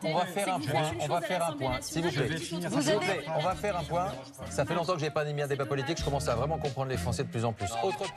On va faire un point. On va faire un point. S'il vous plaît. On va faire un point. Ça fait longtemps que je n'ai pas animé un débat politique. Je commence à vraiment comprendre les Français de plus en plus. Autre point.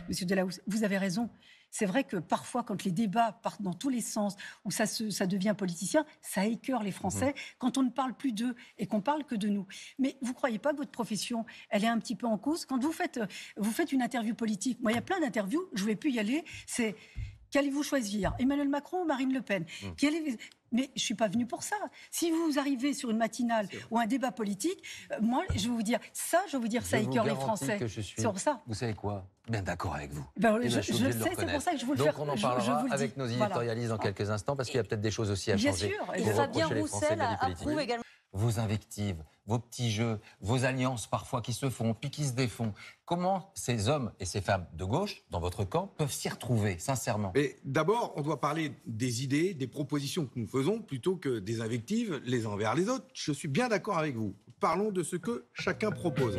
Monsieur Delahousse, vous avez raison. C'est vrai que parfois, quand les débats partent dans tous les sens, où ça devient politicien, ça écœure les Français quand on ne parle plus d'eux et qu'on parle que de nous. Mais vous ne croyez pas que votre profession, elle est un petit peu en cause? Quand vous faites une interview politique, moi, il y a plein d'interviews, je ne vais plus y aller, c'est... Qu'allez-vous choisir, Emmanuel Macron ou Marine Le Pen? Mais je ne suis pas venue pour ça. Si vous arrivez sur une matinale ou un débat politique, moi, je vais vous dire, ça écœure les Français. C'est pour ça. Vous savez quoi? Bien d'accord avec vous. Je sais, c'est pour ça que je vous le fais. Donc on en parlera avec nos éditorialistes dans quelques instants, parce qu'il y a peut-être des choses aussi à changer. Bien sûr. Et Fabien Roussel approuve également. Vos invectives, vos petits jeux, vos alliances parfois qui se font, puis qui se défont. Comment ces hommes et ces femmes de gauche, dans votre camp, peuvent s'y retrouver, sincèrement? Mais d'abord, on doit parler des idées, des propositions que nous faisons, plutôt que des invectives les uns envers les autres. Je suis bien d'accord avec vous. Parlons de ce que chacun propose.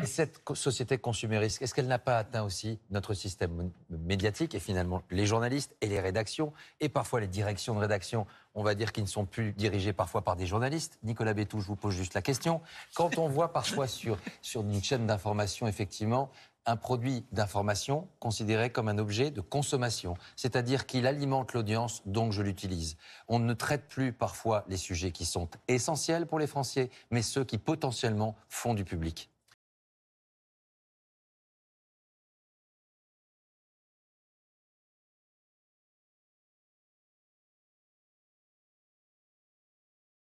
Cette société consumériste, est-ce qu'elle n'a pas atteint aussi notre système médiatique et finalement les journalistes et les rédactions et parfois les directions de rédaction, on va dire, qui ne sont plus dirigées parfois par des journalistes? Nicolas Bétou, je vous pose juste la question. Quand on voit parfois sur une chaîne d'information, effectivement, un produit d'information considéré comme un objet de consommation, c'est-à-dire qu'il alimente l'audience, donc je l'utilise. On ne traite plus parfois les sujets qui sont essentiels pour les Français, mais ceux qui potentiellement font du public.